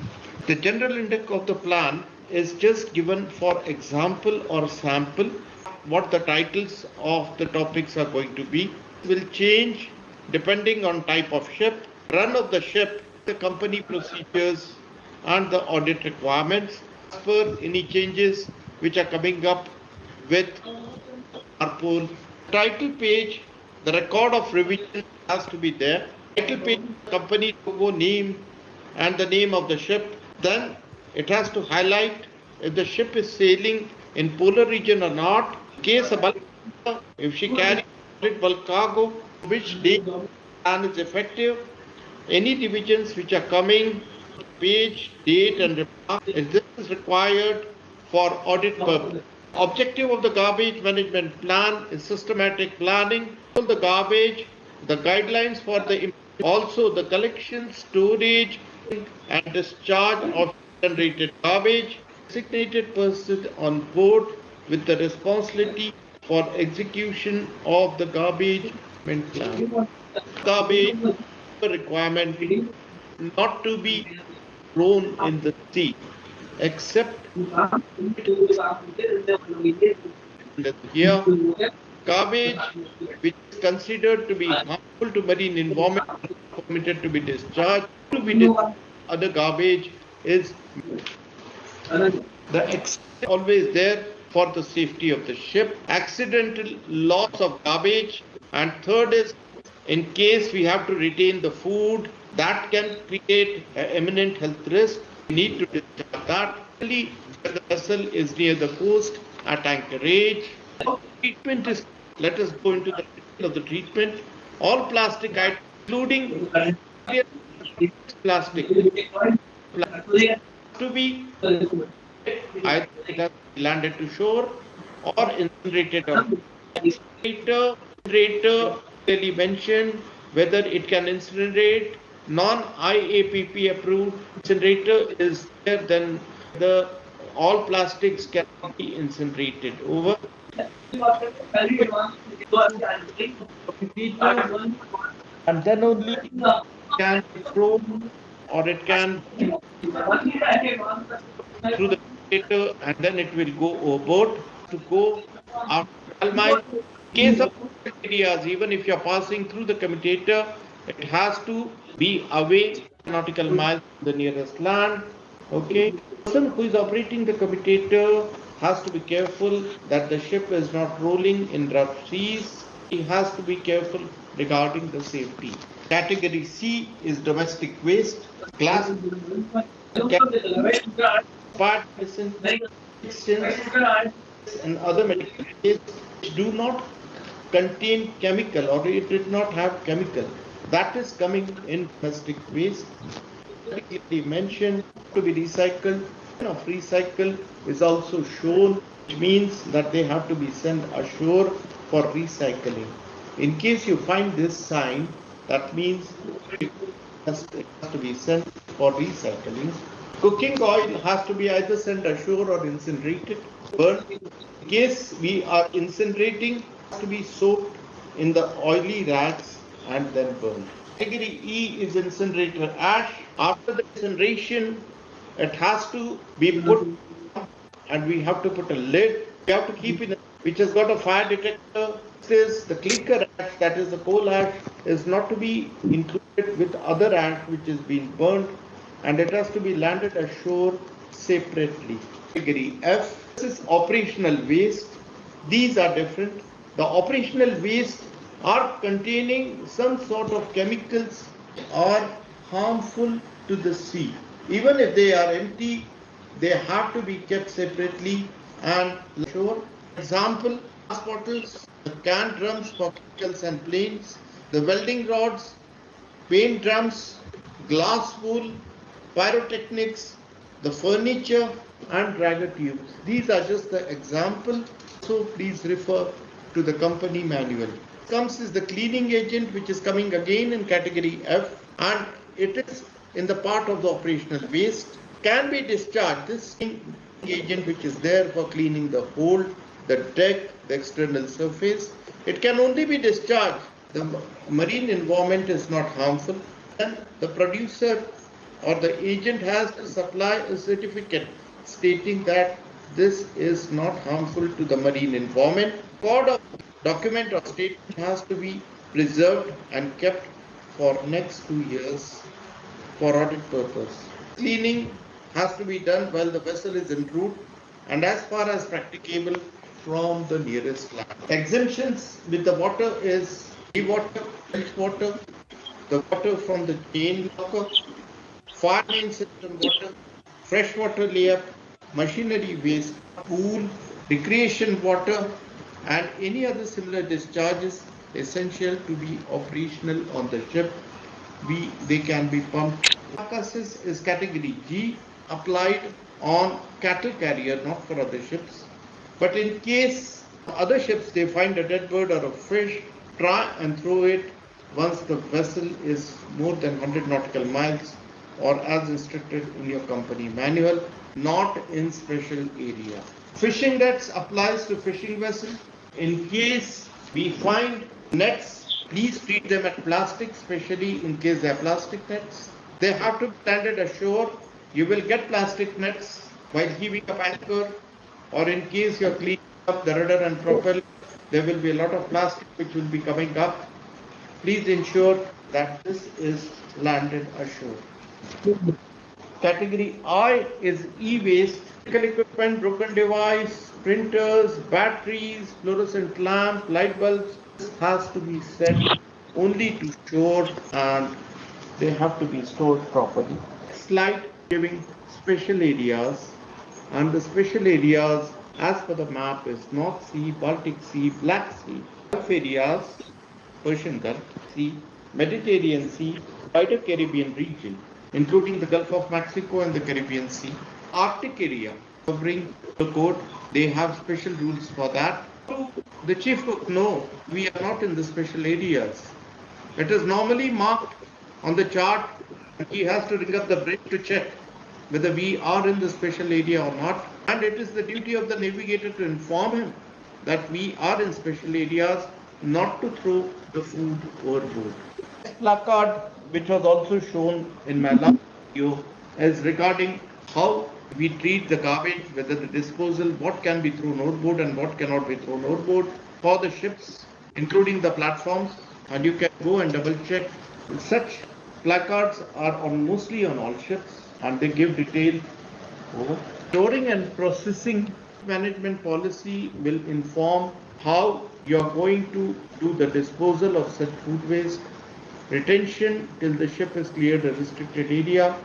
Speaker 5: The general index of the plan is just given for example or sample. What the titles of the topics are going to be will change depending on type of ship, run of the ship, the company procedures and the audit requirements. As per any changes which are coming up with MARPOL. Title page, the record of revision has to be there. Title page, company logo, name and the name of the ship. Then it has to highlight if the ship is sailing in polar region or not. In case of bulk, if she carries bulk cargo, which date plan is effective. Any revisions which are coming, page, date and remark, if this is required for audit purpose. Objective of the garbage management plan is systematic planning. The garbage, the guidelines for the also the collection, storage and discharge of generated garbage. Designated person on board with the responsibility for execution of the garbage management plan. Garbage requirement. not to be thrown in the sea, except here garbage which is considered to be harmful to marine environment is permitted to be discharged. To be discharged, other garbage is the exception always there for the safety of the ship. Accidental loss of garbage, and third is in case we have to retain the food that can create imminent health risk. We need to discharge that. Only when the vessel is near the coast at anchorage. Treatment is. Let us go into the detail of the treatment. All plastic items, including plastic, to be either it has landed to shore or incinerated. Incinerator clearly mentioned whether it can incinerate. Non-IAPP approved incinerator is there, then all plastics can be incinerated. Over. And then only can be thrown or it can through the commutator and then it will go overboard to go after 12 miles. In case of areas, even if you're passing through the commutator, it has to be away nautical miles from the nearest land. Okay. The person who is operating the commutator has to be careful that the ship is not rolling in rough seas. He has to be careful regarding the safety. Category C is domestic waste. Class part and other medical waste which do not contain chemical or it did not have chemical. That is coming in domestic waste. Clearly mentioned to be recycled. Of recycle is also shown, which means that they have to be sent ashore for recycling. In case you find this sign, that means it has to be sent for recycling. Cooking oil has to be either sent ashore or incinerated, burned. In case we are incinerating, it has to be soaked in the oily rags and then burned. Category E is incinerator ash. After the incineration, it has to be put and we have to put a lid. We have to keep it, which has got a fire detector. This the clinker ash, that is the coal ash, is not to be included with other ash which is being burnt, and it has to be landed ashore separately. Category F, this is operational waste. These are different. The operational waste are containing some sort of chemicals or harmful to the sea. Even if they are empty, they have to be kept separately and ashore. Example, glass bottles, the can drums for chemicals and planes, the welding rods, paint drums, glass wool, pyrotechnics, the furniture and dragger tubes. These are just the example, so please refer to the company manual. Comes is the cleaning agent, which is coming again in category F, and it is in the part of the operational waste, can be discharged. This agent which is there for cleaning the hold, the deck, the external surface, it can only be discharged. The marine environment is not harmful, and the producer or the agent has to supply a certificate stating that this is not harmful to the marine environment. Record of document or statement has to be preserved and kept for next 2 years for audit purpose. Cleaning has to be done while the vessel is en route and as far as practicable from the nearest land. Exemptions with the water is seawater, water, the water from the chain locker, fire main system water, freshwater layup, machinery waste, pool, recreation water, and any other similar discharges essential to be operational on the ship. They can be pumped. Carcasses is category G, applied on cattle carrier, not for other ships. But in case other ships they find a dead bird or a fish, try and throw it once the vessel is more than 100 nautical miles or as instructed in your company manual, not in special area. Fishing nets applies to fishing vessels. In case we find nets, please treat them as plastic, especially in case they are plastic nets. They have to be landed ashore. You will get plastic nets while heaving up anchor, or in case you're cleaning up the rudder and propeller, there will be a lot of plastic which will be coming up. Please ensure that this is landed ashore. Category I is e-waste, electrical equipment, broken device, printers, batteries, fluorescent lamp, light bulbs. This has to be sent only to shore and they have to be stored properly. Slide giving special areas, and the special areas as per the map is North Sea, Baltic Sea, Black Sea, Gulf areas, Persian Gulf Sea, Mediterranean Sea, wider Caribbean region, including the Gulf of Mexico and the Caribbean Sea. Arctic area covering the code, they have special rules for that. The chief cook, no, we are not in the special areas. It is normally marked on the chart. He has to ring up the bridge to check whether we are in the special area or not. And it is the duty of the navigator to inform him that we are in special areas, not to throw the food overboard. This placard, which was also shown in my last video, is regarding how we treat the garbage, whether the disposal, what can be thrown overboard and what cannot be thrown overboard for the ships, including the platforms. And you can go and double check. Such placards are mostly on all ships, and they give detail. Storing and processing management policy will inform how you are going to do the disposal of such food waste, retention till the ship has cleared a restricted area,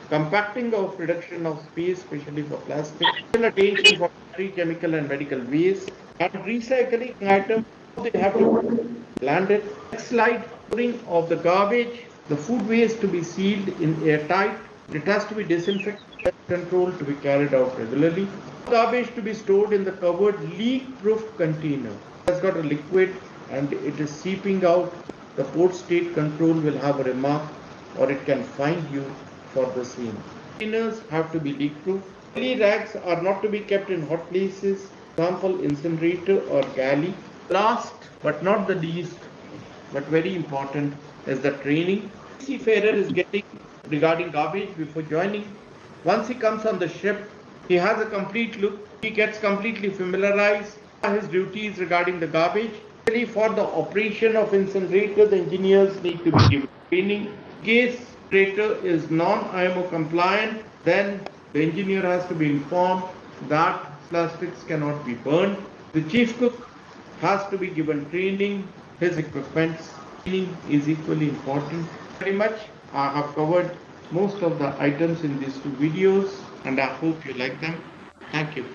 Speaker 5: compacting of reduction of space, especially for plastic, attention for chemical and medical waste, and recycling items. They have to land it. Next slide, storing of the garbage, the food waste to be sealed in airtight. It has to be disinfected, controlled to be carried out regularly. Garbage to be stored in the covered leak-proof container. It has got a liquid and it is seeping out. The port state control will have a remark, or it can fine you for the same. Containers have to be leak-proof. Galley rags are not to be kept in hot places. Example, incinerator or galley. Last but not the least, but very important, is the training. Seafarer is getting regarding garbage before joining. Once he comes on the ship, he has a complete look. He gets completely familiarized with his duties regarding the garbage. For the operation of incinerator, the engineers need to be given training. In case incinerator is non-IMO compliant, then the engineer has to be informed that plastics cannot be burned. The chief cook has to be given training. His equipment's training is equally important. Very much. I have covered most of the items in these two videos, and I hope you like them. Thank you.